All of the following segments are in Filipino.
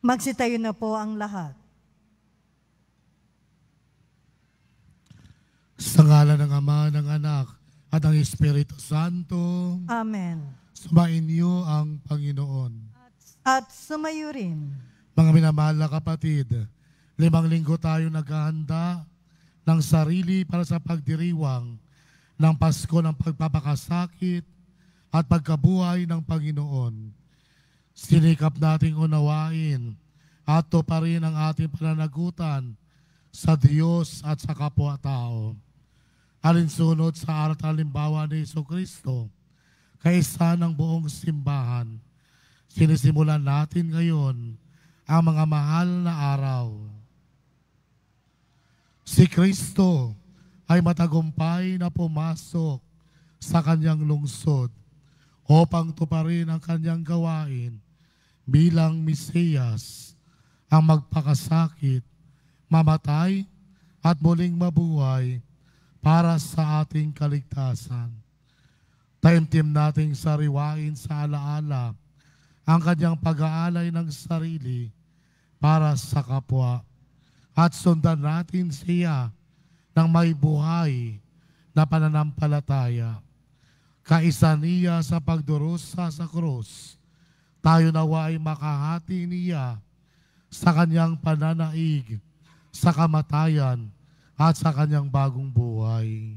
Magsitayo na po ang lahat. Sa ngalan ng Ama, ng Anak, at ng Espiritu Santo. Amen. Sumain niyo ang Panginoon. At sumayo rin. Mga minamahal na kapatid, 5 linggo tayo naghahanda ng sarili para sa pagdiriwang ng Pasko ng pagpapakasakit at pagkabuhay ng Panginoon. Sinikap nating unawain at tuparin ang ating pananagutan sa Diyos at sa kapwa-tao. Alinsunod sa aral at halimbawa ni Jesucristo, kaisa ng buong simbahan, sinisimulan natin ngayon ang mga mahal na araw. Si Kristo ay matagumpay na pumasok sa kanyang lungsod upang tuparin ang kanyang gawain bilang Mesiyas, ang magpakasakit, mamatay at muling mabuhay para sa ating kaligtasan. Taimtim nating sariwain sa alaala ang kanyang pag-aalay ng sarili para sa kapwa at sundan natin siya ng may buhay na pananampalataya. Kaisa niya sa pagdurusa sa krus, tayo nawa ay makahati niya sa kanyang pananaig, sa kamatayan at sa kanyang bagong buhay.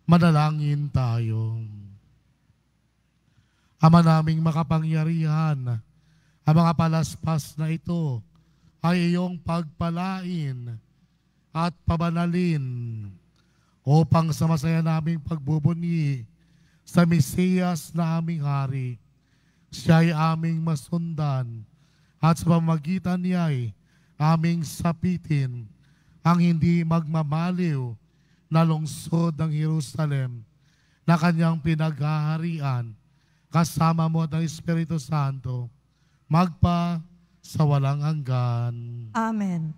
Manalangin tayo. Ama naming makapangyarihan, ang mga palaspas na ito ay iyong pagpalain at pabanalin upang sa masaya naming pagbubunyi sa Mesiyas na aming hari, siya ay aming masundan at sa pamamagitan niya ay aming sapitin ang hindi magmamaliw na lungsod ng Jerusalem na kanyang pinaghaharian kasama mo at ang Espiritu Santo magpa sa walang hanggan. Amen.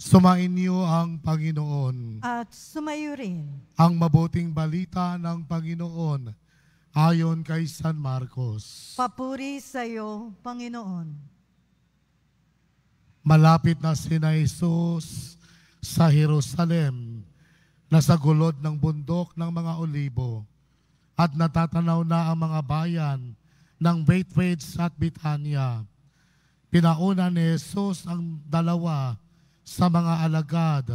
Sumain niyo ang Panginoon. At sumayo rin. Ang mabuting balita ng Panginoon ayon kay San Marcos. Papuri sa iyo, Panginoon. Malapit na sina Jesus sa Jerusalem, nasa gulod ng bundok ng mga Olibo, at natatanaw na ang mga bayan ng Bethphage at Bethania. Pinauna ni Jesus ang dalawa sa mga alagad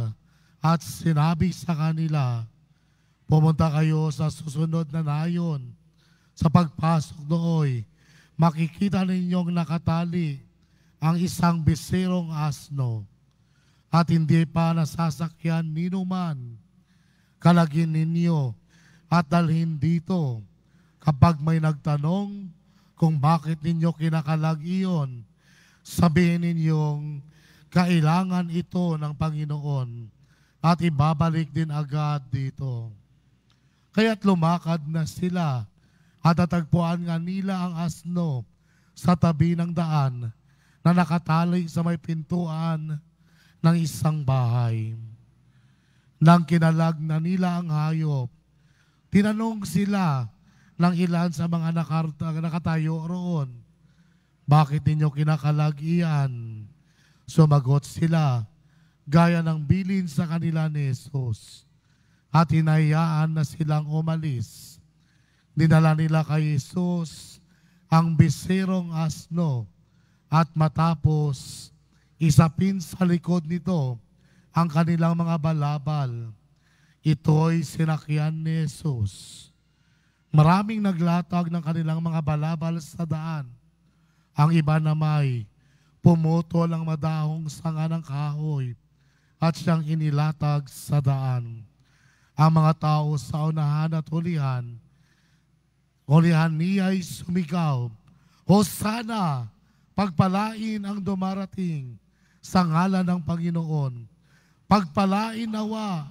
at sinabi sa kanila, pumunta kayo sa susunod na nayon. Sa pagpasok dooy, makikita ninyong nakatali ang isang bisirong asno at hindi pa nasasakyan ninuman. Kalagin ninyo at dalhin dito. Kapag may nagtanong kung bakit ninyo kinakalag iyon, sabihin ninyong kailangan ito ng Panginoon at ibabalik din agad dito. Kaya't lumakad na sila at natagpuan nga nila ang asno sa tabi ng daan na nakatali sa may pintuan ng isang bahay. Nang kinalag na nila ang hayop, tinanong sila ng ilan sa mga nakatayo roon, bakit ninyo kinakalag iyan? Sumagot sila, gaya ng bilin sa kanila ni Jesus, at hinayaan na silang umalis. Dinala nila kay Jesus ang bisirong asno at matapos isapin sa likod nito ang kanilang mga balabal. Ito'y sinakyan ni Jesus. Maraming naglatag ng kanilang mga balabal sa daan Ang iba namay pumutol ang madahong sanga ng kahoy at siyang inilatag sa daan. Ang mga tao sa unahan at hulihan niya'y sumigaw, Hosana! Pagpalain ang dumarating sa ngalan ng Panginoon. Pagpalain nawa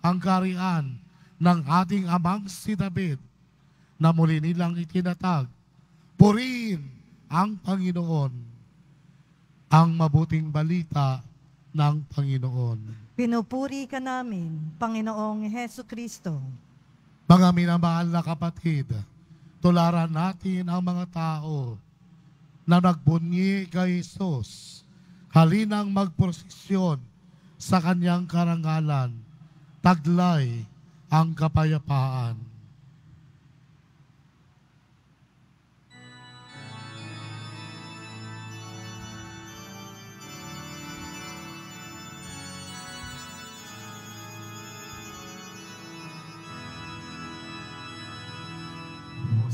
ang karian ng ating amang si David na muli nilang itinatag. Purihin ang Panginoon, ang mabuting balita ng Panginoon. Pinupuri ka namin, Panginoong Heso Kristo. Mga minamahal na kapatid, tularan natin ang mga tao na nagbunyi kay Jesus. Halinang magprosesyon sa kanyang karangalan, taglay ang kapayapaan.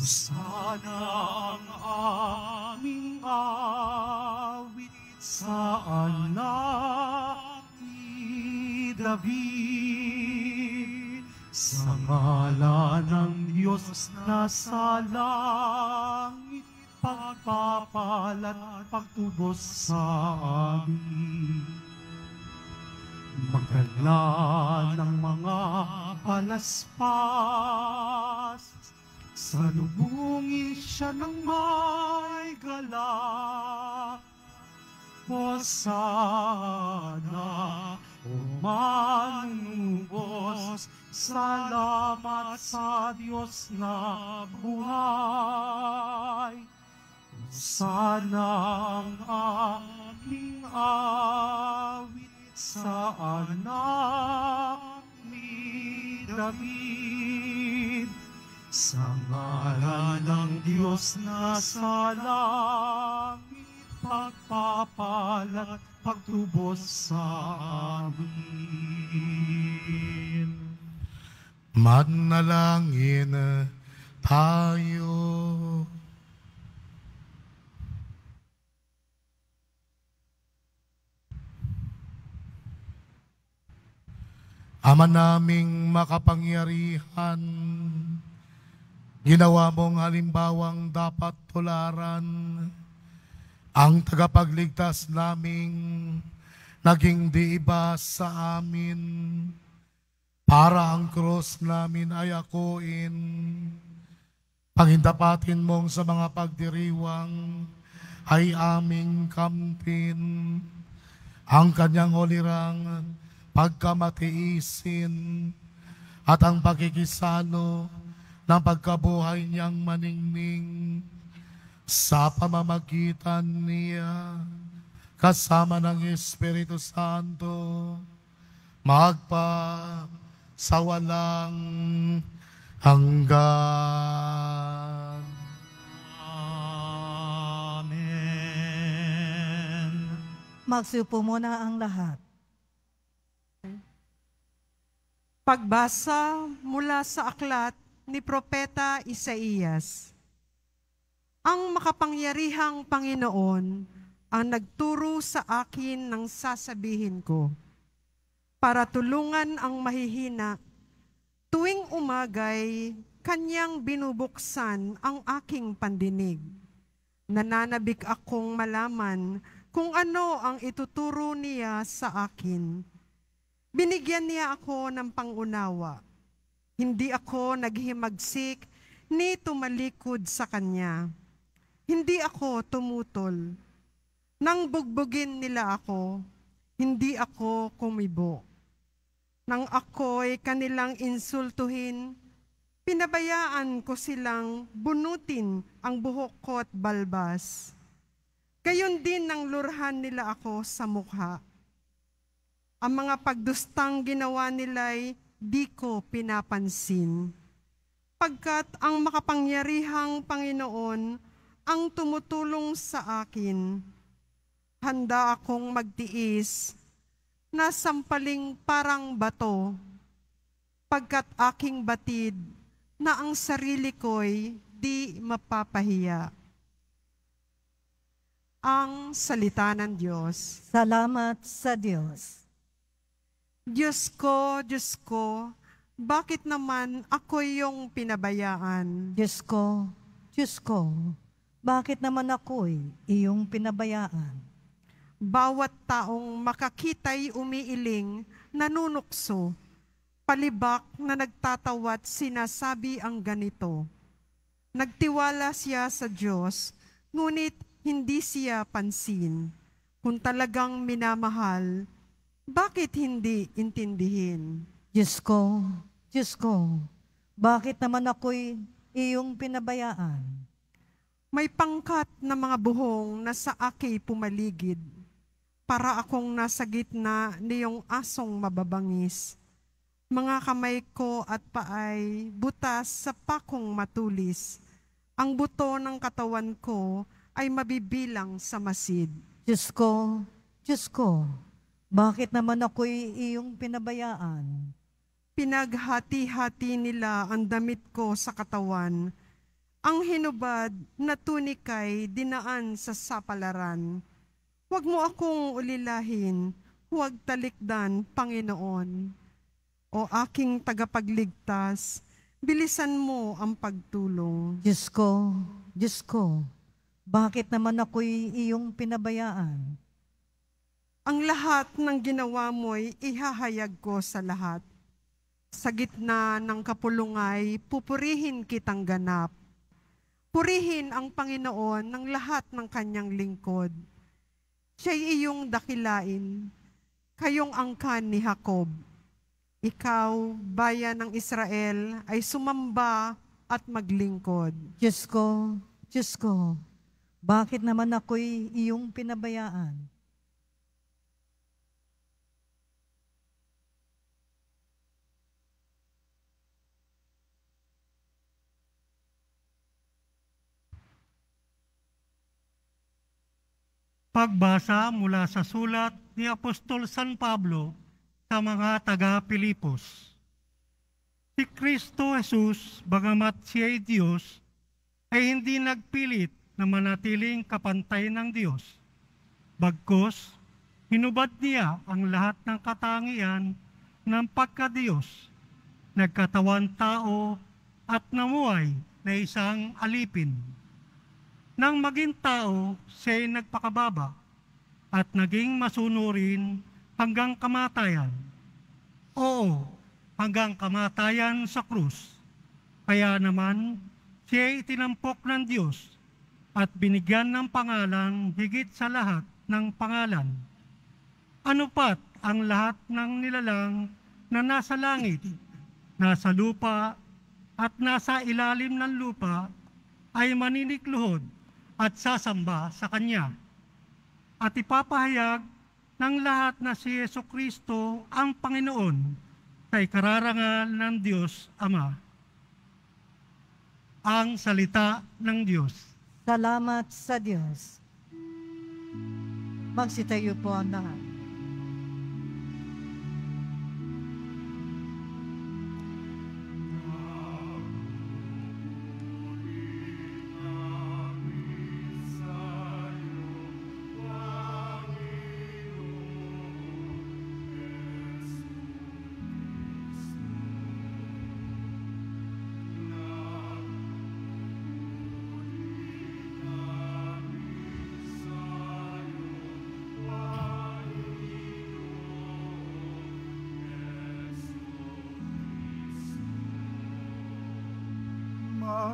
Sana ang aming awit sa anak ni David. Sa ngalan ng Diyos na sa langit, pagpapalat pagtubos sa amin. Magdala ng mga palaspas, salubungin siya ng may galak. Hosana, o manubos, salamat sa Diyos na buhay. Hosana ang aming awit sa anak ni David. Sa ngalan ng Diyos na sa langit, pagpapalat pagtubos sa amin. Manalangin tayo. Ama naming makapangyarihan, ginawa mong halimbawang dapat tularan ang tagapagligtas naming naging di iba sa amin para ang krus namin ay akuin. Panghindapatin mong sa mga pagdiriwang ay aming kampin ang kanyang hulirang pagkamatiisin at ang pagkikisalo ng pagkabuhay niyang maningning sa pamamagitan niya kasama ng Espiritu Santo magpa sa walang hanggan. Amen. Magsupo muna ang lahat. Pagbasa mula sa aklat ni Propeta Isaías. Ang makapangyarihang Panginoon ang nagturo sa akin ng sasabihin ko, para tulungan ang mahihina. Tuwing umagay, kanyang binubuksan ang aking pandinig. Nananabik akong malaman kung ano ang ituturo niya sa akin. Binigyan niya ako ng pangunawa. Hindi ako naghimagsik ni tumalikod sa kanya. Hindi ako tumutol. Nang bugbugin nila ako, hindi ako kumibo. Nang ako'y kanilang insultuhin, pinabayaan ko silang bunutin ang buhok ko at balbas. Gayon din nang lurhan nila ako sa mukha. Ang mga pagdustang ginawa nila'y di ko pinapansin. Pagkat ang makapangyarihang Panginoon ang tumutulong sa akin, handa akong magtiis na sampaling parang bato, pagkat aking batid na ang sarili ko'y di mapapahiya. Ang salita ng Diyos. Salamat sa Diyos. Diyos ko, bakit naman ako yung pinabayaan? Diyos ko, bakit naman ako'y iyong pinabayaan? Bawat taong makakita'y umiiling, nanunukso, palibak na nagtatawat sinasabi ang ganito. Nagtiwala siya sa Diyos, ngunit hindi siya pansin. Kung talagang minamahal, bakit hindi intindihin? Diyos ko, bakit naman ako'y iyong pinabayaan? May pangkat na mga buhong na sa aki pumaligid, para akong nasa gitna niyong asong mababangis. Mga kamay ko at paay butas sa pakong matulis. Ang buto ng katawan ko ay mabibilang sa masid. Diyos ko, bakit naman ako'y iyong pinabayaan? Pinaghati-hati nila ang damit ko sa katawan. Ang hinubad na tunikay dinaan sa sapalaran. Huwag mo akong ulilahin, huwag talikdan, Panginoon. O aking tagapagligtas, bilisan mo ang pagtulong. Diyos ko, bakit naman ako'y iyong pinabayaan? Ang lahat ng ginawa mo'y ihahayag ko sa lahat. Sa gitna ng kapulungay, pupurihin kitang ganap. Purihin ang Panginoon ng lahat ng kanyang lingkod. Siya'y iyong dakilain, kayong angkan ni Jacob. Ikaw, bayan ng Israel, ay sumamba at maglingkod. Diyos ko, bakit naman ako'y iyong pinabayaan? Pagbasa mula sa sulat ni Apostol San Pablo sa mga taga-Pilipos. Si Kristo Jesus, bagamat siya ay Diyos, ay hindi nagpilit na manatiling kapantay ng Diyos. Bagkus, hinubad niya ang lahat ng katangian ng pagka-Diyos, nagkatawan tao at namuhay na isang alipin. Nang maging tao, siya'y nagpakababa at naging masunurin hanggang kamatayan. Oo, hanggang kamatayan sa krus. Kaya naman, siya'y tinampok ng Diyos at binigyan ng pangalan higit sa lahat ng pangalan. Ano pat ang lahat ng nilalang na nasa langit, nasa lupa at nasa ilalim ng lupa ay maninikluhod at sasamba sa Kanya. At ipapahayag ng lahat na si Jesucristo ang Panginoon sa ikararangal ng Diyos Ama. Ang salita ng Diyos. Salamat sa Diyos. Magsitayo po ang lahat.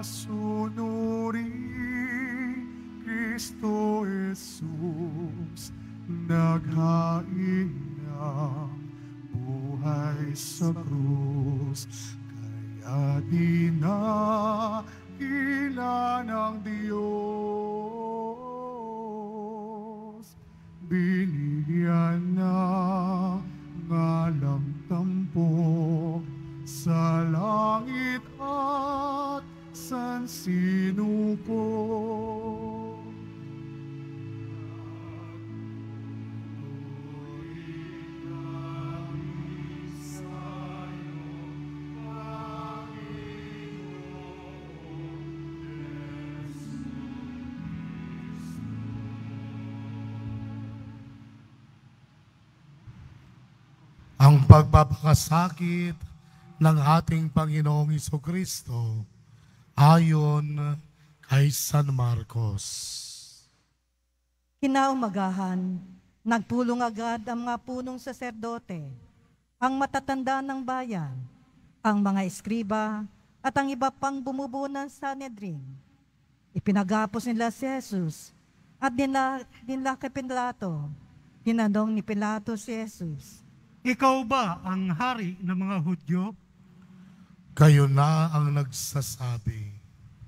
Masunurin Kristo Jesus, naghain ng buhay sa krus, kaya di na kila ng Diyos. Binigyan ng ngalang tampok sa langit at sansinupo. ang pagpapakasakit ng ating Panginoong Jesucristo ayon kay San Marcos. Kinaumagahan, nagpulong agad ang mga punong saserdote, ang matatanda ng bayan, ang mga eskriba, at ang iba pang bumubuo ng Sanhedrin. Ipinagapos nila si Jesus at dinla kay Pilato. Tinanong ni Pilato si Jesus, Ikaw ba ang hari ng mga Hudyo? Kayo na ang nagsasabi.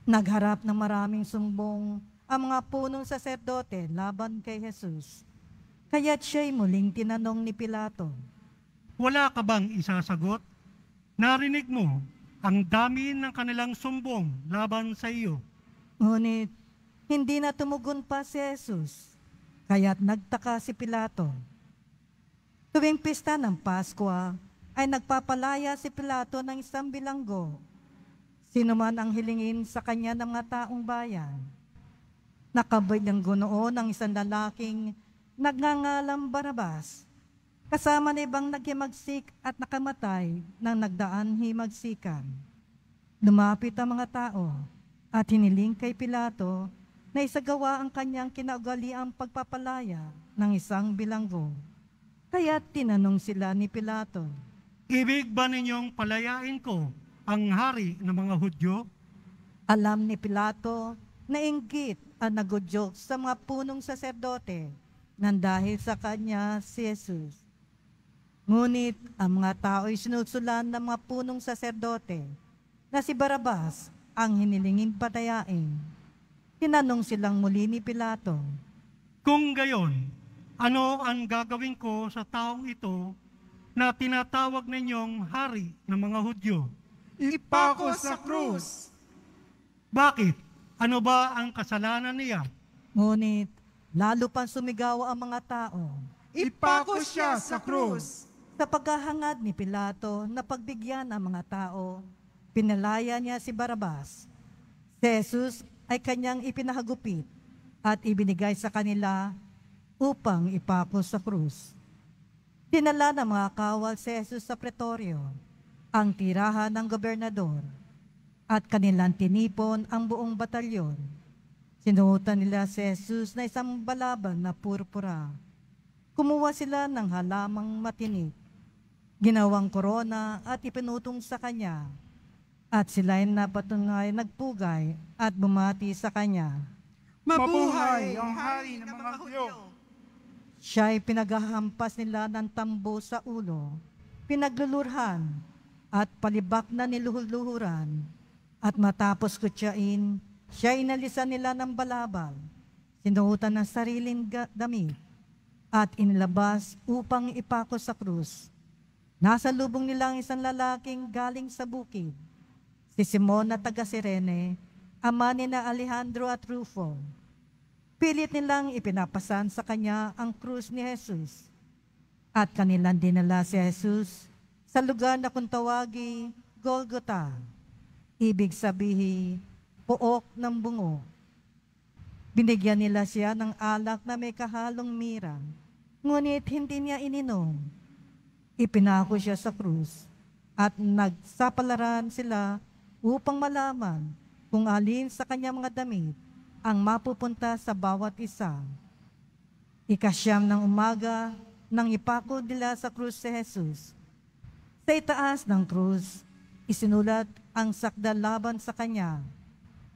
nagharap ng maraming sumbong ang mga punong saserdote laban kay Jesus. Kaya't siya'y muling tinanong ni Pilato, Wala ka bang isasagot? Narinig mo ang dami ng kanilang sumbong laban sa iyo. ngunit hindi na tumugon pa si Jesus. Kaya't nagtaka si Pilato. Tuwing pista ng Pasko ay nagpapalaya si Pilato ng isang bilanggo. Sino man ang hilingin sa kanya ng mga taong bayan. Nakabilanggo noon ang isang lalaking nagngangalang Barabas, kasama na ibang naghimagsik at nakamatay ng nagdaan himagsikan. Lumapit ang mga tao at hiniling kay Pilato na isagawa ang kanyang kinaugaliang pagpapalaya ng isang bilanggo. Kaya tinanong sila ni Pilato, Ibig ba ninyong palayain ko ang hari ng mga Hudyo? alam ni Pilato na inggit ang nagudyok sa mga punong saserdote nang dahil sa kanya si Jesus. Ngunit ang mga tao ay sinusulan ng mga punong saserdote na si Barabas ang hinilingin patayain. Tinanong silang muli ni Pilato, Kung gayon, ano ang gagawin ko sa taong ito na tinatawag ninyong hari ng mga Hudyo? Ipako sa krus. Bakit? Ano ba ang kasalanan niya? ngunit lalo pang sumigaw ang mga tao. Ipako siya sa krus. Sa paghahangad ni Pilato na pagbigyan ang mga tao, pinalaya niya si Barabas. Si Jesus ay kanyang ipinahagupit at ibinigay sa kanila upang ipako sa krus. Dinala ng mga kawal si Jesus sa pretoryo, ang tirahan ng gobernador, at kanilang tinipon ang buong batalyon. Sinuotan nila si Jesus na isang balabal na purpura. Kumuha sila ng halamang matinik, ginawang korona at ipinutong sa kanya. At sila'y napatungay, nagpugay at bumati sa kanya. Mabuhay ang hari ng mga Hudyo. Siya'y pinaghahampas nila ng tambo sa ulo, pinaglulurhan at palibak na niluhul-luhuran. At matapos kutyain, siya'y inalisan nila ng balabal, sinuotan ng sariling damit, at inilabas upang ipako sa krus. Nasa lubong nila ang isang lalaking galing sa bukid, si Simon na taga Sirene, ama ni na Alejandro at Rufo. Pilit nilang ipinapasan sa kanya ang krus ni Jesus. At kanilang dinala si Jesus sa lugar na kung tawagi Golgota. Ibig sabihin, pook ng bungo. Binigyan nila siya ng alak na may kahalong mira, ngunit hindi niya ininom. Ipinako siya sa krus at nagsapalaran sila upang malaman kung alin sa kanyang mga damit ang mapupunta sa bawat isa. Ikasyam ng umaga nang ipako nila sa krus si Jesus. Sa itaas ng krus, isinulat ang sakdal laban sa kanya,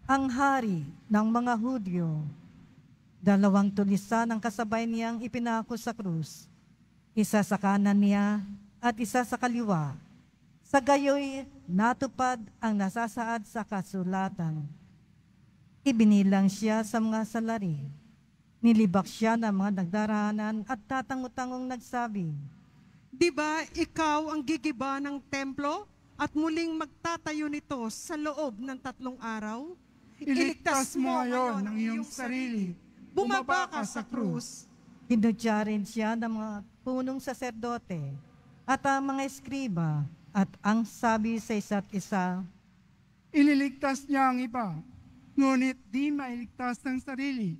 ang hari ng mga Hudyo. 2 tulisan ang kasabay niyang ipinako sa krus, isa sa kanan niya at isa sa kaliwa. Sa gayoy, natupad ang nasasaad sa kasulatan. Ibinilang siya sa mga salari. Nilibak siya ng mga nagdarahanan at tatango-tangong nagsabi, Di ba ikaw ang gigiba ng templo at muling magtatayo nito sa loob ng 3 araw? Iligtas mo ngayon ang iyong sarili. Bumaba ka sa krus. Hinudya rin siya ng mga punong saserdote at ang mga eskriba at ang sabi sa isa't isa, Ililigtas niya ang iba, ngunit di mailigtas ng sarili.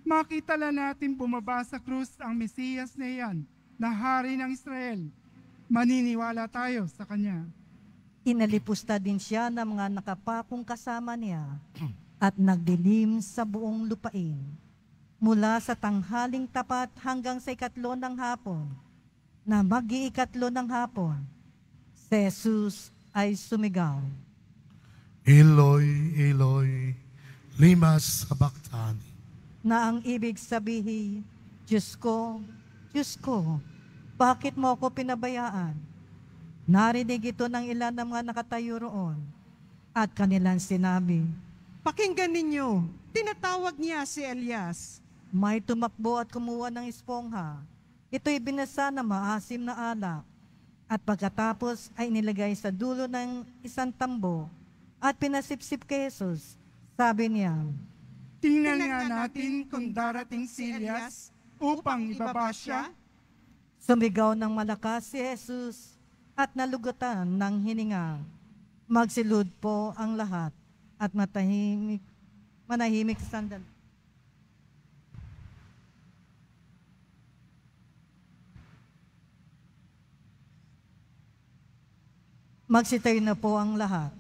Makita lang natin bumaba sa krus ang Mesiyas na iyan, na hari ng Israel. maniniwala tayo sa Kanya. Inalipusta din siya ng mga nakapakong kasama niya at nagdilim sa buong lupain. Mula sa tanghaling tapat hanggang sa 3 ng hapon, na mag-iikatlo ng hapon, si Jesus ay sumigaw, Eloi, Eloi, lima sabachthani. na ang ibig sabihin, Diyos ko, bakit mo ako pinabayaan? Narinig ito ng ilan ng mga nakatayo roon at kanilang sinabi, Pakinggan ninyo, tinatawag niya si Elias. may tumakbo at kumuha ng espongha. Ito'y binasa na maasim na alak at pagkatapos ay inilagay sa dulo ng isang tambo at pinasipsip kay Jesus. Sabi niya, Tingnan nga natin kung darating si Elias upang ibaba siya. sumigaw ng malakas si Jesus at nalugutan ng hininga. Magsilud po ang lahat at manahimik sandali. Magsitayo na po ang lahat.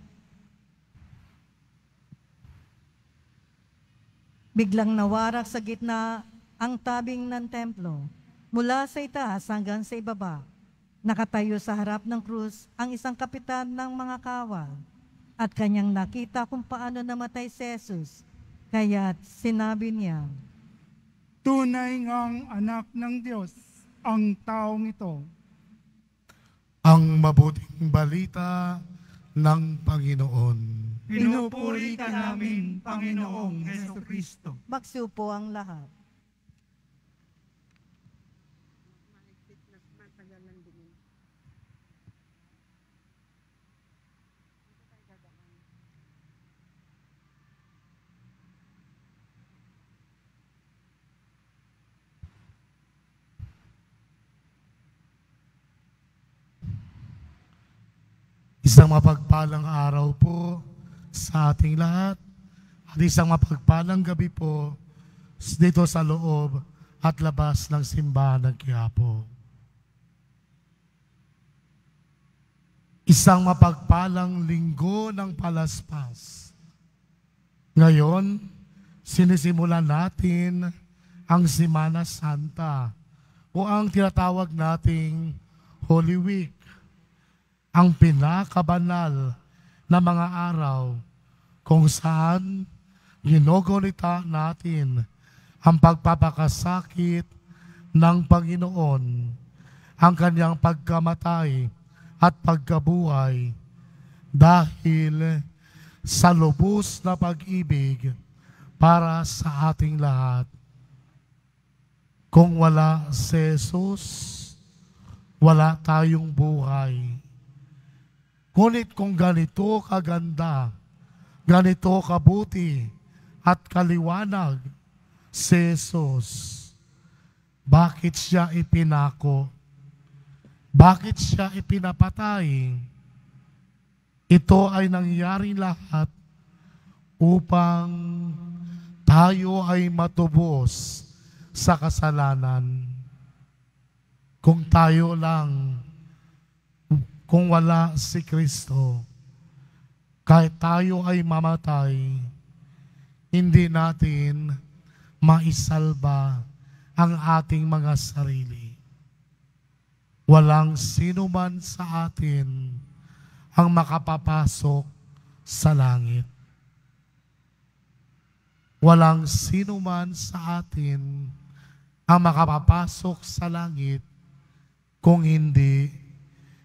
Biglang nawarak sa gitna ang tabing ng templo. Mula sa itaas hanggang sa ibaba, nakatayo sa harap ng krus ang isang kapitan ng mga kawal at kanyang nakita kung paano namatay si Jesus. Kaya't sinabi niya, Tunay ngang anak ng Diyos ang taong ito. Ang mabuting balita ng Panginoon. Pinupuri ka namin, Panginoong Hesukristo. magsupo ang lahat. Isang mapagpalang araw po sa ating lahat at isang mapagpalang gabi po dito sa loob at labas ng simbahan ng Quiapo. Isang mapagpalang linggo ng palaspas. Ngayon, sinisimulan natin ang Semana Santa o ang tinatawag nating Holy Week, ang pinakabanal na mga araw kung saan ginogonita natin ang pagpapakasakit ng Panginoon, ang kanyang pagkamatay at pagkabuhay dahil sa lubos na pag-ibig para sa ating lahat. Kung wala si Jesus, wala tayong buhay. Ngunit kung ganito kaganda, ganito kabuti at kaliwanag si Jesus, bakit siya ipinako? Bakit siya ipinapatay? Ito ay nangyari lahat upang tayo ay matubos sa kasalanan. Kung tayo lang, kung wala si Kristo, kahit tayo ay mamatay, hindi natin maisalba ang ating mga sarili. Walang sino man sa atin ang makapapasok sa langit. Walang sino man sa atin ang makapapasok sa langit kung hindi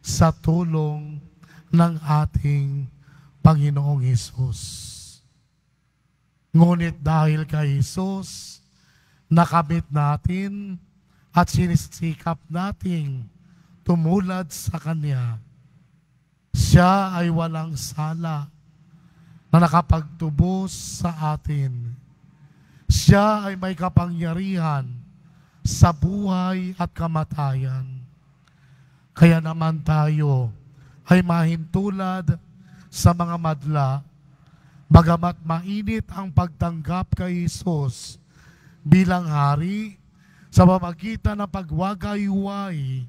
sa tulong ng ating Panginoong Hesus. Ngunit dahil kay Hesus, nakamit natin at sinisikap nating tumulad sa Kanya. Siya ay walang sala na nakapagtubos sa atin. Siya ay may kapangyarihan sa buhay at kamatayan. Kaya naman tayo ay mahintulad sa mga madla, bagamat mainit ang pagtanggap kay Hesus bilang hari sa pamagitan ng pagwagayway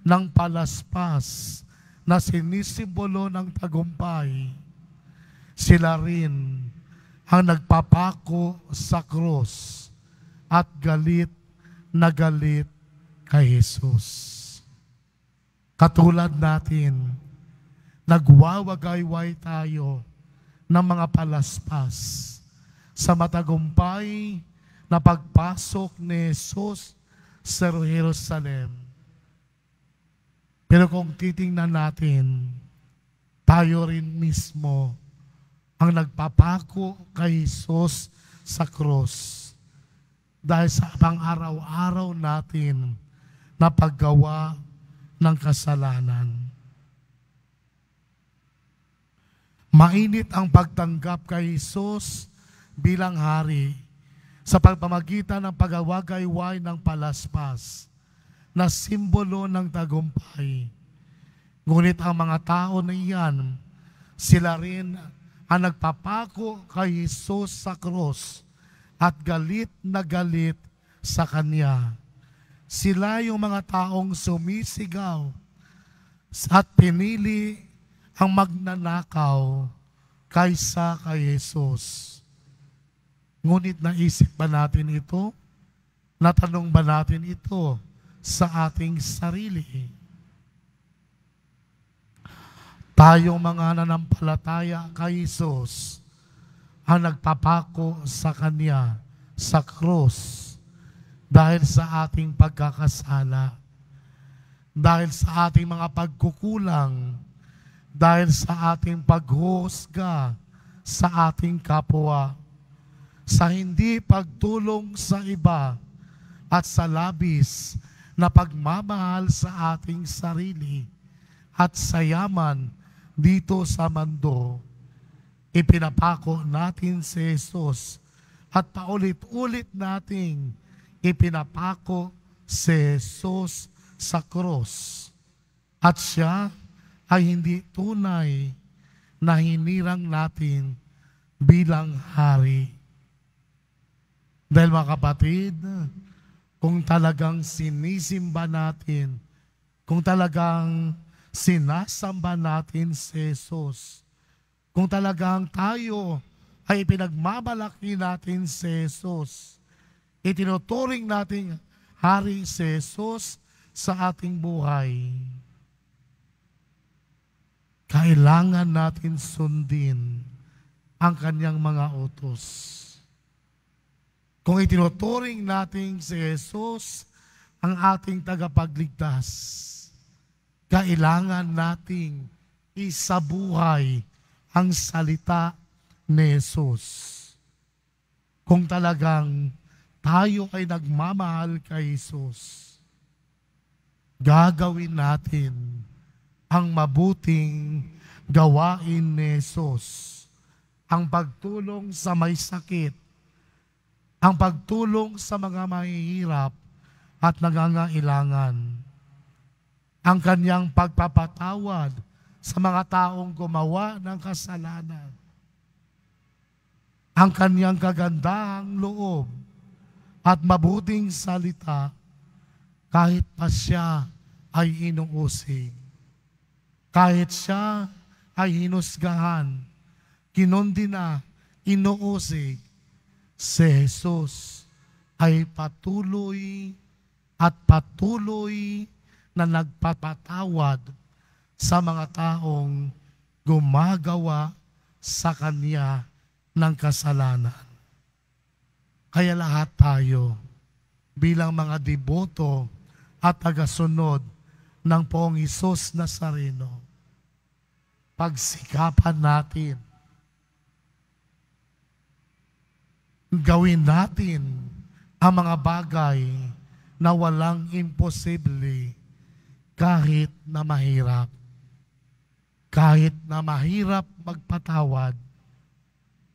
ng palaspas na sinisimbolo ng tagumpay, sila rin ang nagpapako sa krus at galit na galit kay Jesus. Katulad natin, nagwawagayway tayo ng mga palaspas sa matagumpay na pagpasok ni Jesus sa Jerusalem. Pero kung titingnan natin, tayo rin mismo ang nagpapako kay Jesus sa krus dahil sa pang-araw-araw natin na paggawa ng kasalanan. Mainit ang pagtanggap kay Jesus bilang hari sa pagpamagitan ng pagawagayway ng palaspas na simbolo ng tagumpay. Ngunit ang mga tao na iyan, sila rin ang nagpapako kay Jesus sa krus at galit na galit sa Kanya. Sila yung mga taong sumisigaw at pinili ang magnanakaw kaysa kay Jesus. Ngunit naisip ba natin ito? Natanong ba natin ito sa ating sarili? Tayong mga nanampalataya kay Jesus ang nagpapako sa Kanya sa krus dahil sa ating pagkakasala, dahil sa ating mga pagkukulang, dahil sa ating paghuhusga sa ating kapwa, sa hindi pagtulong sa iba at sa labis na pagmamahal sa ating sarili at sa yaman dito sa mundo, ipinapako natin si Jesus at paulit-ulit nating ipinapako si Jesus sa krus. At siya ay hindi tunay na hinirang natin bilang hari. Dahil mga kapatid, kung talagang sinisimba natin, kung talagang sinasamba natin si Jesus, kung talagang tayo ay pinagmamalaki natin si Jesus, itinuturing natin hari si Jesus sa ating buhay, kailangan natin sundin ang Kanyang mga utos. Kung itinuturing natin si Jesus ang ating tagapagligtas, kailangan nating isabuhay ang salita ni Jesus. Kung talagang tayo ay nagmamahal kay Jesus, gagawin natin ang mabuting gawain ni Jesus, ang pagtulong sa may sakit, ang pagtulong sa mga mahihirap at nangangailangan, ang Kanyang pagpapatawad sa mga taong gumawa ng kasalanan, ang Kanyang kagandahang loob at mabuting salita kahit pa siya ay inuusig, kahit siya ay hinusgahan, kinundina, inuusig, si Jesus ay patuloy at patuloy na nagpapatawad sa mga taong gumagawa sa Kanya ng kasalanan. Kaya lahat tayo bilang mga deboto at tagasunod ng Poong Hesus Nazareno, pagsikapan natin, gawin natin ang mga bagay na walang imposible kahit na mahirap. Kahit na mahirap magpatawad,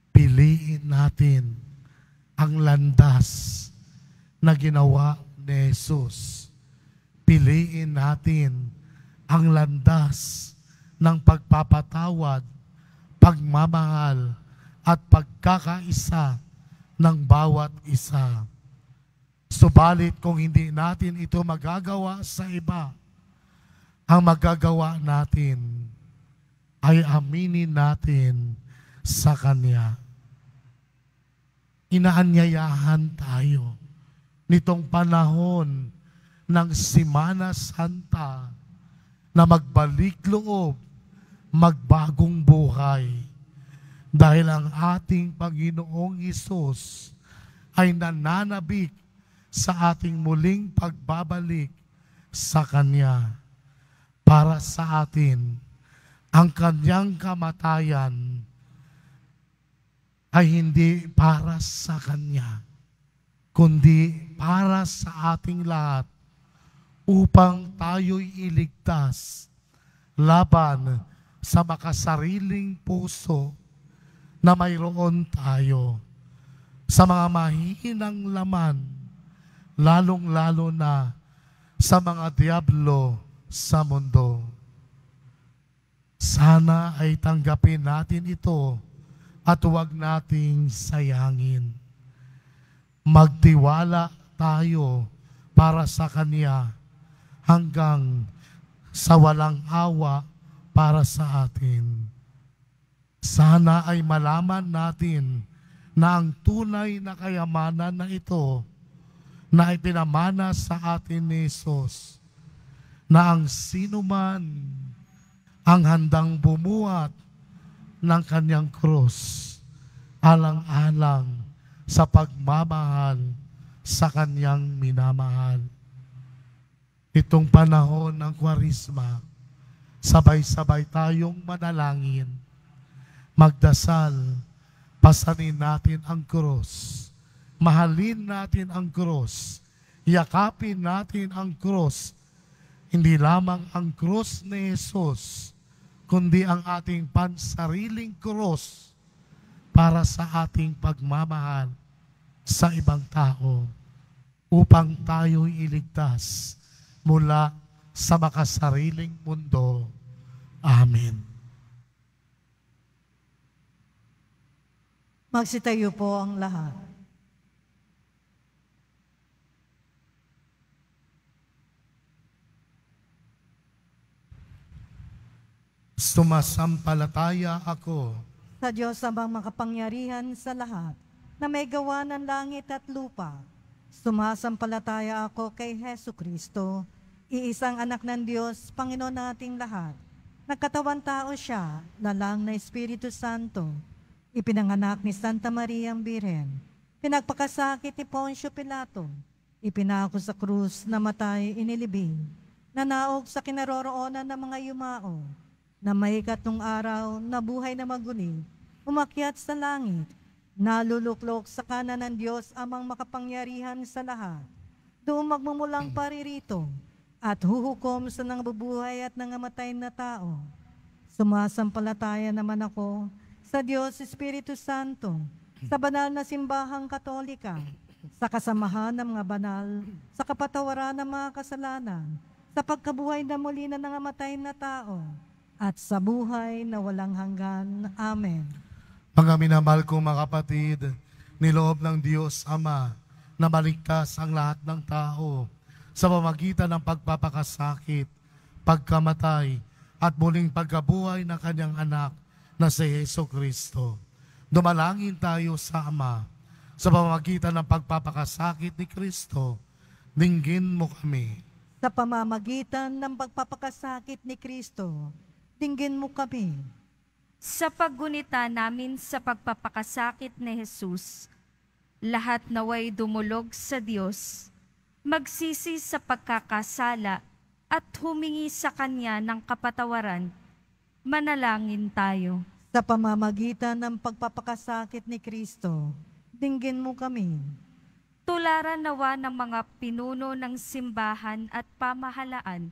piliin natin ang landas na ginawa ni Jesus. Piliin natin ang landas ng pagpapatawad, pagmamahal at pagkakaisa ng bawat isa. Subalit kung hindi natin ito magagawa sa iba, ang magagawa natin ay aminin natin sa Kanya. Inaanyayahan tayo nitong panahon ng Semana Santa na magbalik loob, magbagong buhay. Dahil ang ating Panginoong Hesus ay nananabik sa ating muling pagbabalik sa Kanya. Para sa atin, ang Kanyang kamatayan ay hindi para sa Kanya, kundi para sa ating lahat upang tayo'y iligtas laban sa makasariling puso na mayroon tayo, sa mga mahihinang laman, lalong-lalo na sa mga diablo sa mundo. Sana ay tanggapin natin ito at huwag nating sayangin. Magtiwala tayo para sa Kanya hanggang sa walang awa para sa atin. Sana ay malaman natin na ang tunay na kayamanan na ito na ipinamana sa atin ni Jesus, na ang sinuman ang handang bumuhat ng Kanyang krus, alang-alang sa pagmamahal sa Kanyang minamahal. Itong panahon ng Kwaresma, sabay-sabay tayong manalangin, magdasal, pasanin natin ang krus, mahalin natin ang krus, yakapin natin ang krus, hindi lamang ang krus ni Jesus, kundi ang ating pansariling krus para sa ating pagmamahal sa ibang tao upang tayo'y iligtas mula sa makasariling mundo. Amen. Magsitayo po ang lahat. Sumasampalataya ako Sa Diyos amang makapangyarihan sa lahat, na may gawa ng langit at lupa. Sumasampalataya ako kay Hesu Kristo, iisang anak ng Diyos, Panginoon nating lahat. Nagkatawan tao siya, lalang na Espiritu Santo. Ipinanganak ni Santa Maria ang Birhen. Pinagpakasakit ni Poncio Pilato. Ipinako sa krus, namatay, inilibing. Nanaog sa kinaroroonan ng mga yumao. Na may katong araw, nabuhay na maguli. Umakyat sa langit. Naluluklok sa kanan ng Diyos amang makapangyarihan sa lahat. Doon magmumulang paririto at huhukom sa nangabubuhay at nangamatay na tao. Sumasampalataya naman ako sa Diyos Espiritu Santo, sa banal na simbahang katolika, sa kasamahan ng mga banal, sa kapatawaran ng mga kasalanan, sa pagkabuhay na muli na nangamatay na tao, at sa buhay na walang hanggan. Amen. Mga minamahal kong mga kapatid, niloob ng Diyos Ama na maligtas ang lahat ng tao sa pamamagitan ng pagpapakasakit, pagkamatay, at muling pagkabuhay ng Kanyang anak na si Hesu Kristo. Dumalangin tayo sa Ama sa pamamagitan ng pagpapakasakit ni Kristo. Dinggin mo kami. Sa pamamagitan ng pagpapakasakit ni Kristo, dinggin mo kami. Sa paggunita namin sa pagpapakasakit ni Jesus, lahat naway dumulog sa Diyos, magsisi sa pagkakasala at humingi sa Kanya ng kapatawaran. Manalangin tayo. Sa pamamagitan ng pagpapakasakit ni Kristo, dinggin mo kami. Tularan nawa ng mga pinuno ng simbahan at pamahalaan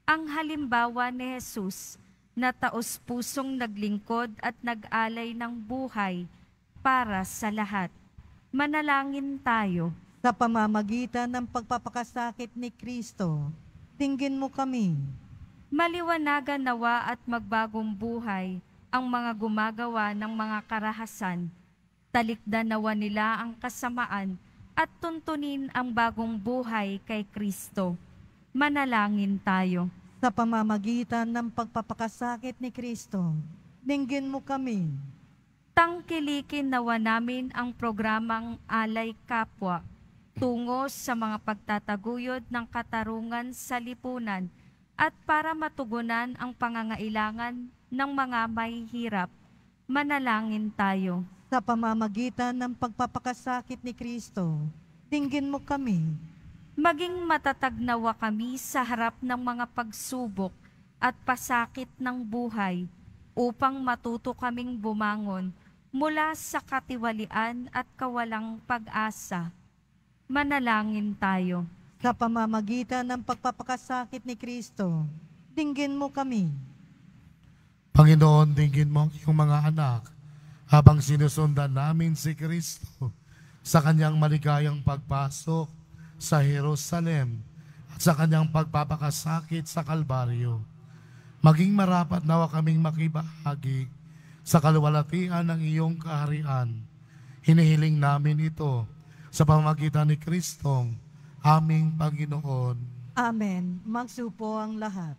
ang halimbawa ni Jesus na taos-pusong naglingkod at nag-alay ng buhay para sa lahat. Manalangin tayo. Sa pamamagitan ng pagpapakasakit ni Kristo, dinggin mo kami. Maliwanagan nawa at magbagong buhay ang mga gumagawa ng mga karahasan. Talikdan nawa nila ang kasamaan at tuntunin ang bagong buhay kay Kristo. Manalangin tayo. Sa Sa pamamagitan ng pagpapakasakit ni Kristo, dinggin mo kami. Tangkilikin nawa namin ang programang Alay Kapwa tungo sa mga pagtataguyod ng katarungan sa lipunan at para matugunan ang pangangailangan ng mga may hirap. Manalangin tayo. Sa pamamagitan ng pagpapakasakit ni Kristo, dinggin mo kami. Maging matatag nawa kami sa harap ng mga pagsubok at pasakit ng buhay upang matuto kaming bumangon mula sa katiwalian at kawalang pag-asa. Manalangin tayo. Sa pamamagitan ng pagpapakasakit ni Kristo, dinggin mo kami. Panginoon, dinggin mo ang iyong mga anak habang sinusundan namin si Kristo sa kanyang maligayang pagpasok sa Jerusalem at sa kanyang pagpapakasakit sa Kalbaryo. Maging marapat nawa kaming makibahagi sa kaluwalhatian ng iyong kaharian. Hinihiling namin ito sa pamamagitan ni Kristong aming Panginoon. Amen. Magsupo ang lahat.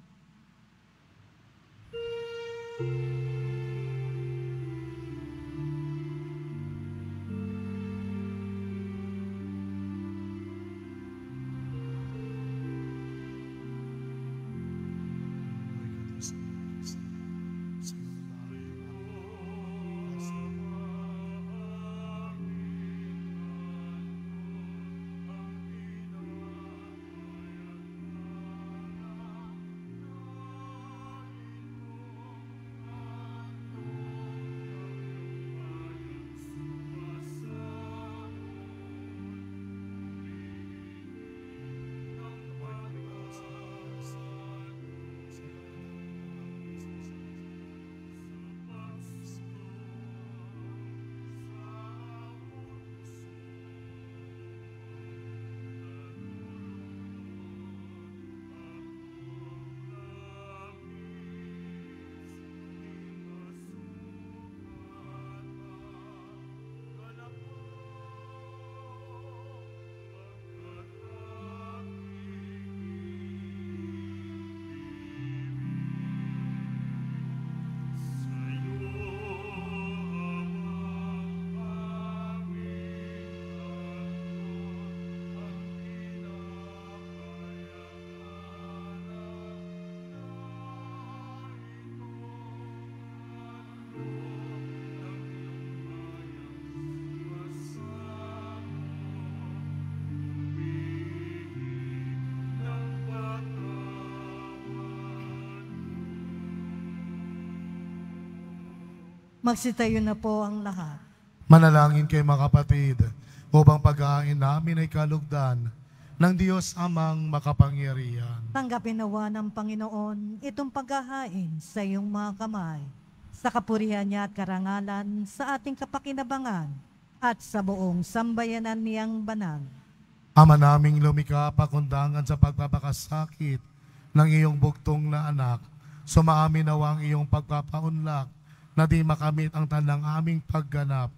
Magsitayo na po ang lahat. Manalangin kayo mga kapatid, upang paghahain namin ay kalugdan ng Diyos amang makapangyarihan. Tanggapin nawa ng Panginoon itong paghahain sa iyong mga kamay, sa kapurihan niya at karangalan sa ating kapakinabangan at sa buong sambayanan niyang banal. Ama naming lumikha, pakundangan sa pagpapakasakit ng iyong bugtong na anak, sumaamin nawa ang iyong pagpapaunlak na di makamit ang tanang aming pagganap,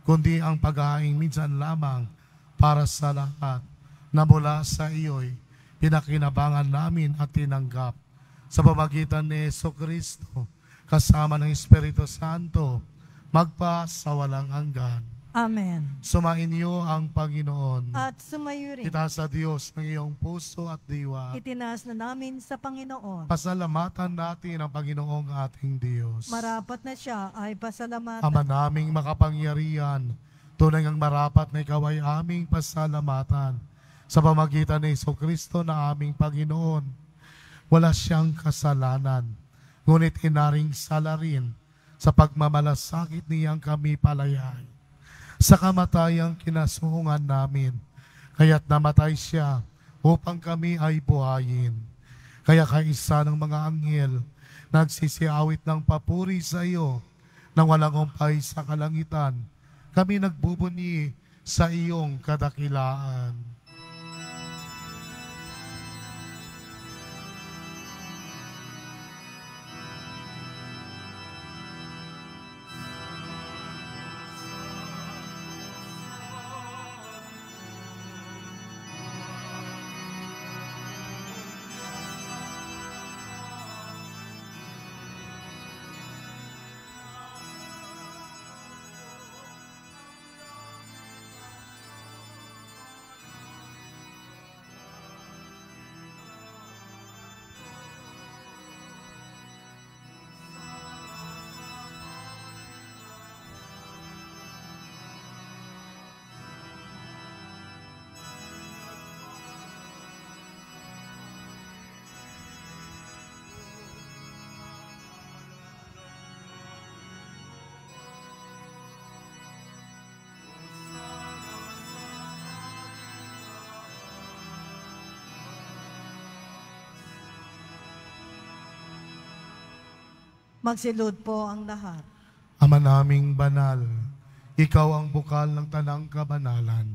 kundi ang paghahain minsan lamang para sa lahat na mula sa iyo'y pinakinabangan namin at tinanggap. Sa pamagitan ni Jesucristo, kasama ng Espiritu Santo, magpa sa walang hanggan. Amen. Sumainyo ang Panginoon. At sumayo rin. Itaas sa Diyos ng iyong puso at diwa. Itinaas na namin sa Panginoon. Pasalamatan natin ang Panginoong ating Diyos. Marapat na siya ay pasalamatan. Ama naming makapangyarihan, tunay ngang marapat na ikaw ay aming pasalamatan. Sa pamagitan ni Jesucristo na aming Panginoon, wala siyang kasalanan, ngunit inaring sala rin sa pagmamalasakit niyang kami palayay. Sa kamatayang kinasuhungan namin, kaya't namatay siya upang kami ay buhayin. Kaya kaisa ng mga anghel, nagsisiawit ng papuri sa iyo, nang walang umpay sa kalangitan, kami nagbubunyi sa iyong kadakilaan. Magsilod po ang lahat. Ama naming banal, ikaw ang bukal ng tanang kabanalan.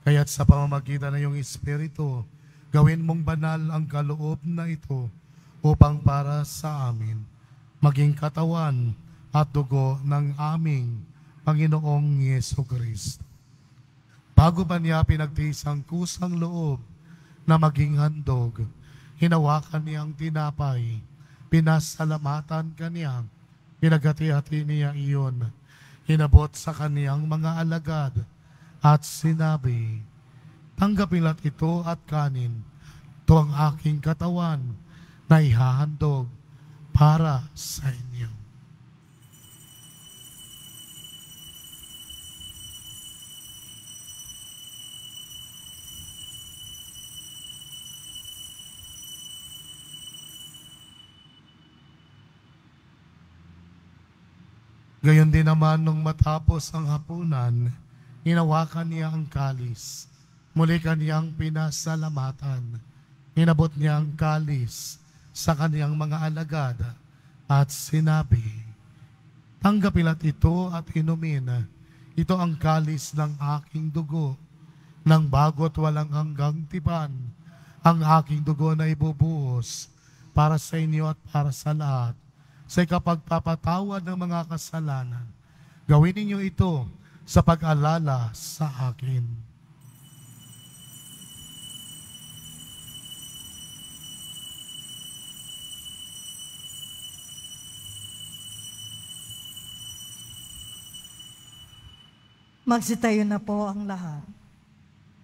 Kaya't sa pamamagitan ng iyong Espiritu, gawin mong banal ang kaloob na ito upang para sa amin maging katawan at dugo ng aming Panginoong Yesu-Kristo. Bago pa niya pinagtiis ang kusang loob na maging handog, hinawakan niyang tinapay, pinasalamatan kaniya, pinagati-hati niya iyon, hinabot sa kaniyang mga alagad, at sinabi, tanggapin lahat ito at kanin, ito ang aking katawan na ihahandog para sa inyo. Gayon din naman nung matapos ang hapunan, hinawakan niya ang kalis. Muli kaniyang pinasalamatan. Hinabot niya ang kalis sa kaniyang mga alagad at sinabi, tanggapin lahat ito at inumin. Ito ang kalis ng aking dugo, ng bago't walang hanggang tipan. Ang aking dugo na ibubuhos para sa inyo at para sa lahat, sa ikapagpapatawad ng mga kasalanan. Gawin ninyo ito sa pag-alala sa akin. Magsitayo na po ang lahat.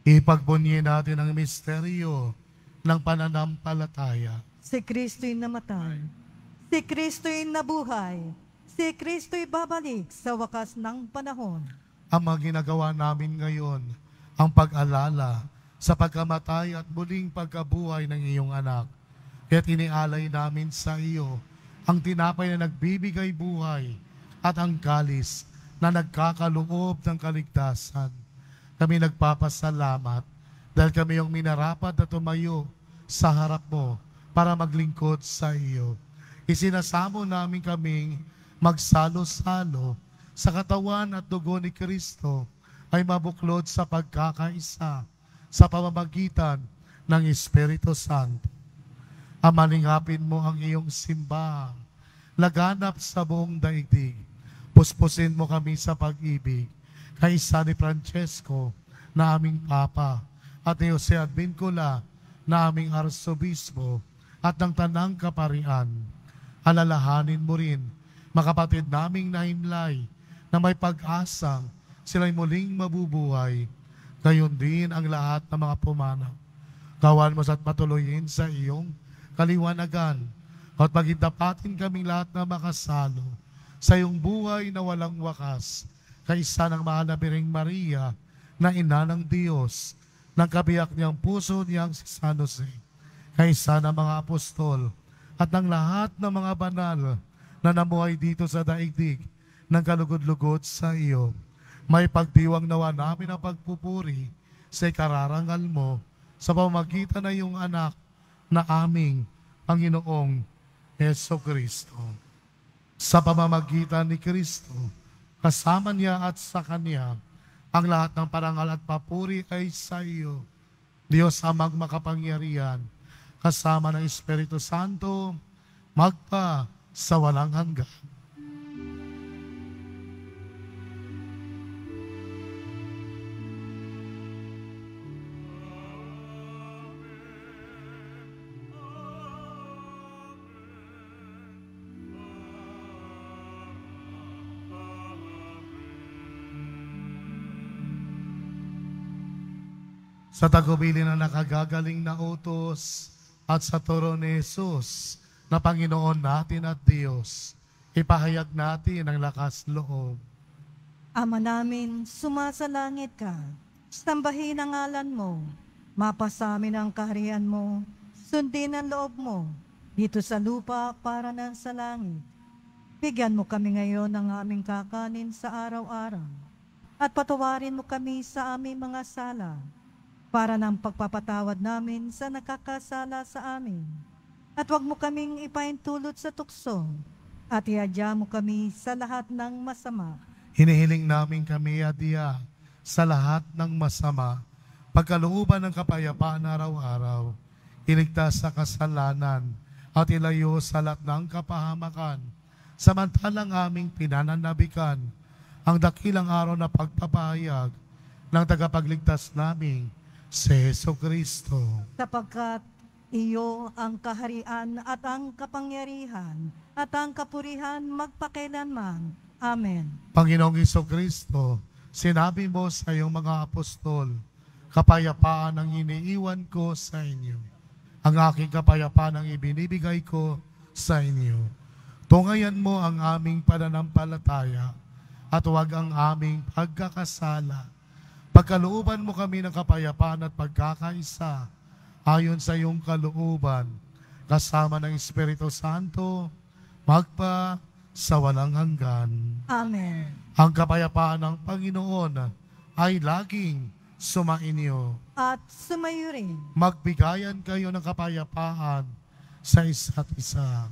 Ipagbunyi natin ang misteryo ng pananampalataya. Si Kristo'y namatay. Si Kristo'y nabuhay. Si Kristo'y babalik sa wakas ng panahon. Ang mga ginagawa namin ngayon, ang pag-alala sa pagkamatay at muling pagkabuhay ng iyong anak. Kaya't inialay namin sa iyo ang tinapay na nagbibigay buhay at ang kalis na nagkakaloob ng kaligtasan. Kami nagpapasalamat dahil kami yung minarapat na tumayo sa harap mo para maglingkod sa iyo. Isinasamo namin kaming magsalo-salo sa katawan at dugo ni Kristo ay mabuklod sa pagkakaisa sa pamamagitan ng Espiritu Santo. Amalingapin mo ang iyong simbahan, laganap sa buong daigdig. Puspusin mo kami sa pag-ibig, kaisa ni Francesco na aming Papa, at ni Jose Advincula na aming Arsobispo, at ng Tanang Kaparian. Alalahanin mo rin, makapatid naming naimlay, na may pag-asang sila'y muling mabubuhay. Gayon din ang lahat ng mga pumanaw. Gawan mo at patuloyin sa iyong kaliwanagan, at pagindapatin kaming lahat na makasalo sa iyong buhay na walang wakas, kaisa ng mahal na Biring Maria, na ina ng Diyos, ng kabiyak niyang puso niyang si San Jose, kaisa ng mga apostol, at ng lahat ng mga banal na namuhay dito sa daigdig ng kalugod-lugod sa iyo. May pagdiwang nawa namin ang pagpupuri sa ikararangal mo sa pamamagitan na iyong anak na aming Panginoong Jesucristo. Sa pamamagitan ni Kristo, kasama niya at sa Kanya, ang lahat ng parangal at papuri ay sa iyo, Diyos Amang makapangyarihan, kasama ng Espiritu Santo, magpa sa walang hanggan. Sa tagubili na nakagagaling na utos at sa turo ni Jesus na Panginoon natin at Diyos, ipahayag natin ang lakas loob. Ama namin, sumasalangit ka. Sambahin ang ngalan mo. Mapasamin ang kaharian mo. Sundin ang loob mo. Dito sa lupa para na sa langit. Bigyan mo kami ngayon ng aming kakanin sa araw-araw. At patawarin mo kami sa aming mga sala, para ng pagpapatawad namin sa nakakasala sa amin. At huwag mo kaming ipaintulot sa tukso, at iadya mo kami sa lahat ng masama. Hinihiling namin kami, Adya, sa lahat ng masama, pagkalooban ng kapayapaan araw-araw, iligtas sa kasalanan, at ilayo sa lahat ng kapahamakan, samantalang aming pinananabikan ang dakilang araw na pagpapahayag ng tagapagligtas naming si Jesucristo. Sapagkat iyo ang kaharian at ang kapangyarihan at ang kapurihan magpakailanman. Amen. Panginoong Jesucristo, sinabi mo sa iyong mga apostol, kapayapaan ang iniiwan ko sa inyo. Ang aking kapayapaan ang ibinibigay ko sa inyo. Tungayan mo ang aming pananampalataya at huwag ang aming pagkakasala. Pagkalooban mo kami ng kapayapaan at pagkakaisa ayon sa iyong kalooban, kasama ng Espiritu Santo, magpa sa walang hanggan. Amen. Ang kapayapaan ng Panginoon ay laging sumainyo. At sumayo rin. Magbigayan kayo ng kapayapaan sa isa't isa.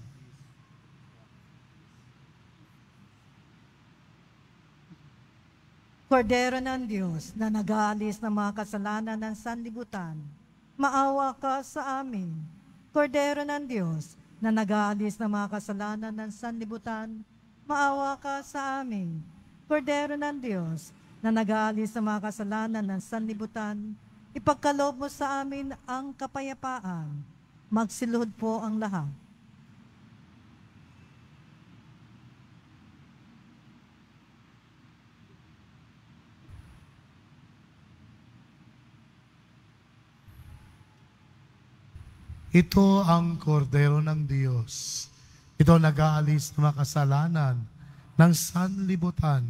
Kordero ng Diyos na nag-aalis ng mga kasalanan ng sanlibutan, maawa ka sa amin. Kordero ng Diyos na nag-aalis ng mga kasalanan ng sanlibutan, maawa ka sa amin. Kordero ng Diyos na nag-aalis ng mga kasalanan ng sanlibutan, ipagkaloob mo sa amin ang kapayapaan. Magsiluhod po ang lahat. Ito ang kordero ng Diyos. Ito nag-aalis ng mga kasalanan ng sanlibutan.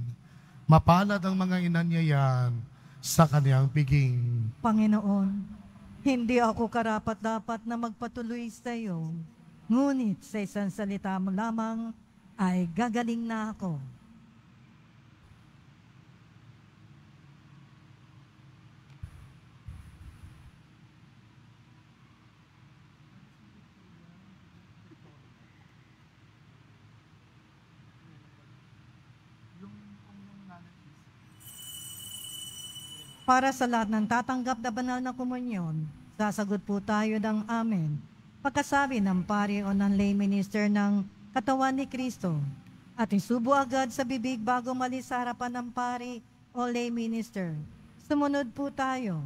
Mapalad ang mga inanyayan sa kaniyang piging. Panginoon, hindi ako karapat-dapat na magpatuloy sa iyo, ngunit sa isang salita mo lamang ay gagaling na ako. Para sa lahat ng tatanggap na banal na komunyon, sasagot po tayo ng amen. Pagkasabi ng pari o ng lay minister ng katawan ni Kristo, at isubo agad sa bibig bago malis sa harapan ng pari o lay minister. Sumunod po tayo.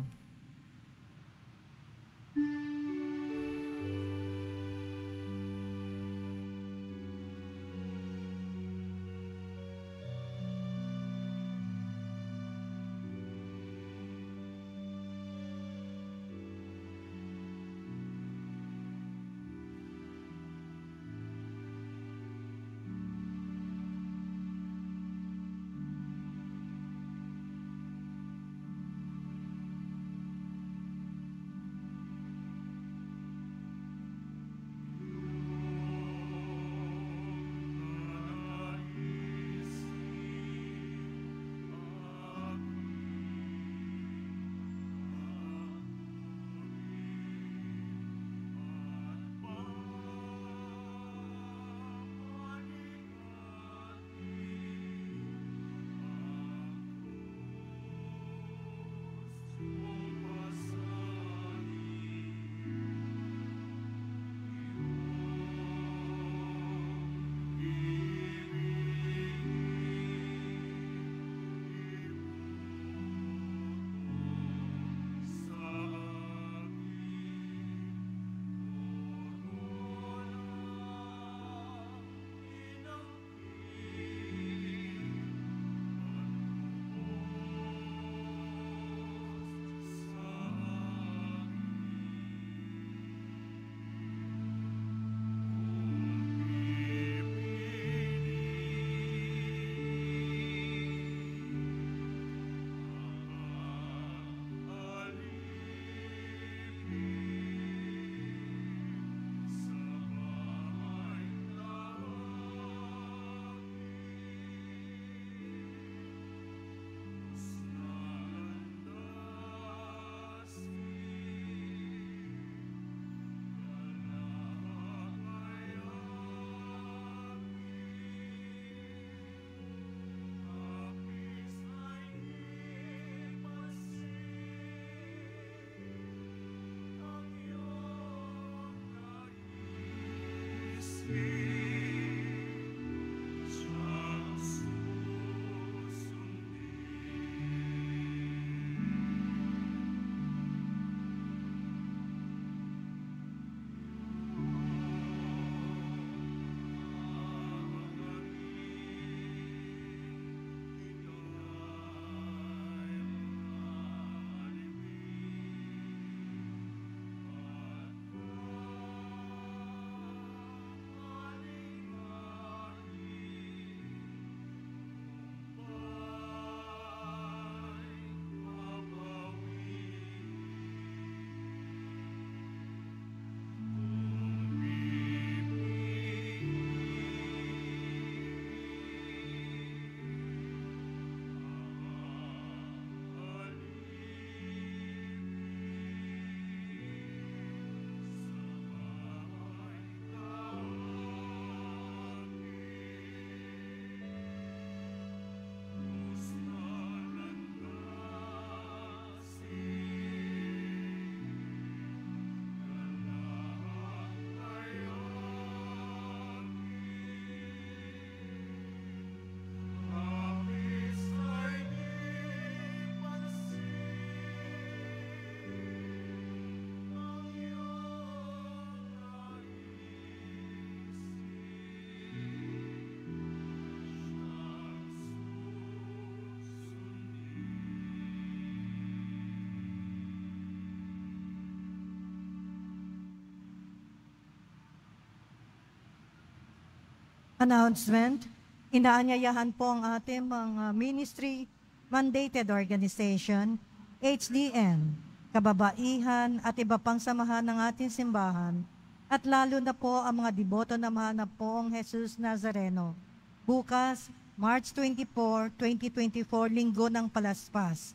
Announcement, inaanyayahan po ang ating mga ministry mandated organization, HDN, kababaihan at iba pang samahan ng ating simbahan, at lalo na po ang mga deboto na mahal na poong Jesus Nazareno. Bukas, March 24, 2024, Linggo ng Palaspas.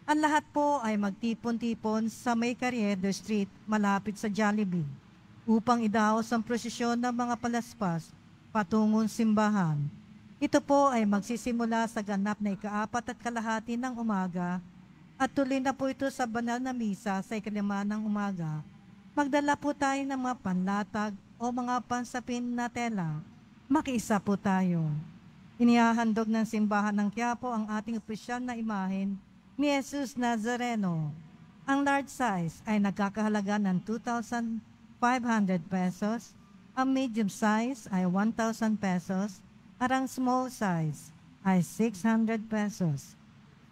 Ang lahat po ay magtipon-tipon sa May Carriedo Street, malapit sa Jollibee, upang idaos ang prosesyon ng mga palaspas patungong simbahan. Ito po ay magsisimula sa ganap na 4:30 ng umaga at tuloy na po ito sa banal na misa sa 5 ng umaga. Magdala po tayo ng mga panlatag o mga pansapin na tela. Makiisa po tayo. Inihahandog ng simbahan ng Quiapo ang ating opisyal na imahen ni Jesus Nazareno. Ang large size ay nagkakahalaga ng 2,500 pesos, ang medium size ay 1,000 pesos, at ang small size ay 600 pesos.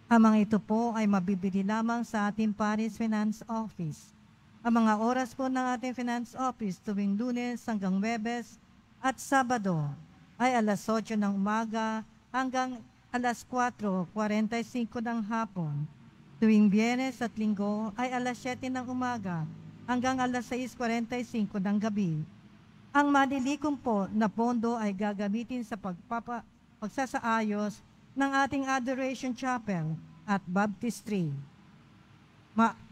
Ang mga ito po ay mabibili lamang sa ating Paris Finance Office. Ang mga oras po ng ating Finance Office tuwing Lunes hanggang Huwebes at Sabado ay alas 8 ng umaga hanggang alas 4:45 ng hapon. Tuwing Biyernes at Linggo ay alas 7 ng umaga hanggang alas 6:45 ng gabi. Ang malilikom po na pondo ay gagamitin sa pagsasaayos ng ating Adoration Chapel at Baptistry.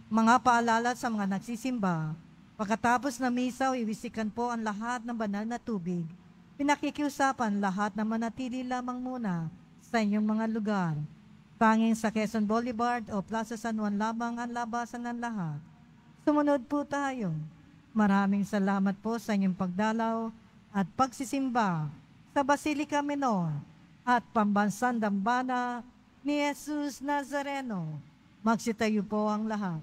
Mga paalala sa mga nagsisimba, pagkatapos ng misa, iwisikan po ang lahat ng banal na tubig. Pinakikiusapan lahat na manatili lamang muna sa inyong mga lugar. Tanging sa Quezon Boulevard o Plaza San Juan lamang ang labasan ng lahat. Sumunod po tayo. Maraming salamat po sa inyong pagdalaw at pagsisimba sa Basilica Menor at Pambansang Dambana ni Jesus Nazareno. Magsitayo po ang lahat.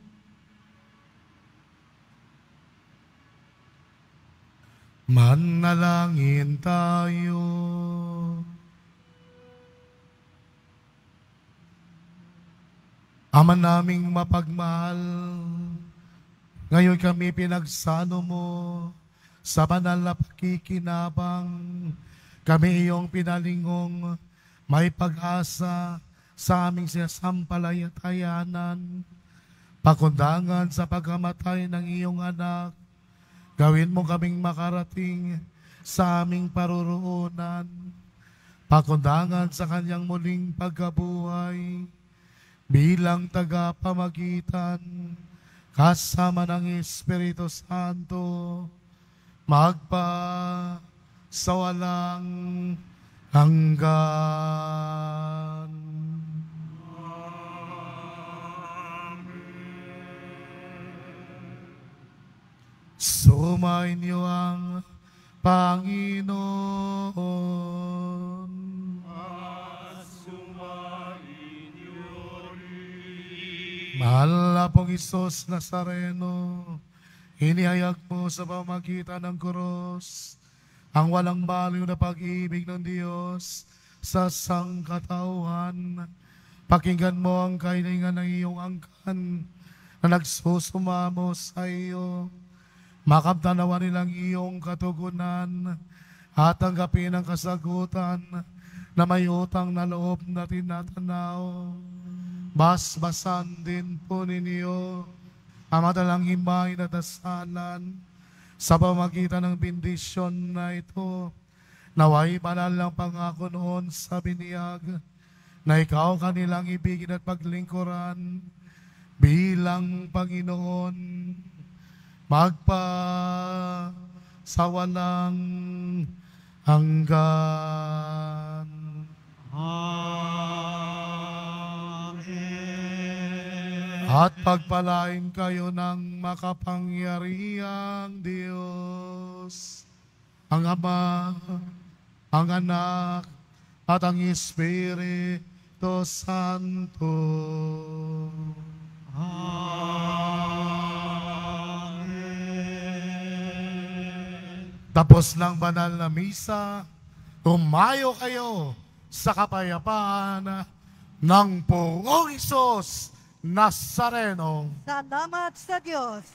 Manalangin tayo. Ama naming mapagmahal, ngayon kami pinagsano mo sa banal na pakikinabang. Kami iyong pinalingong may pag-asa sa aming sinasampalatayanan. Pakundangan sa pagkamatay ng iyong anak, gawin mo kaming makarating sa aming paruroonan. Pakundangan sa kanyang muling pagkabuhay bilang tagapamagitan kasama ng Espiritu Santo, magpa sa walang hanggan. Sumayin niyo ang Panginoon. Mahal na pong Isos Nazareno, inihayag mo sa pamagitan ng krus ang walang baliw na pag-ibig ng Diyos sa sangkatauhan. Pakinggan mo ang kahilingan ng iyong angkan na nagsusumamo sa iyo. Makamtanawa nilang iyong katugunan at tanggapin ang kasagutan na may utang na loob na tinatanaw. Basbasan din po ninyo ang madalang himay na dasalan sa pamagitan ng bendisyon na ito. Naway banal lang pangako noon sa biniyag na ikaw kanilang ibigin at paglingkuran bilang Panginoon sa walang hanggan. At pagpalain kayo ng makapangyarihang Diyos, ang Ama, ang Anak, at ang Espiritu Santo. Amen. Tapos ng banal na misa, tumayo kayo sa kapayapaan ng Poong Isos Nazareno. Salamat sa Diyos.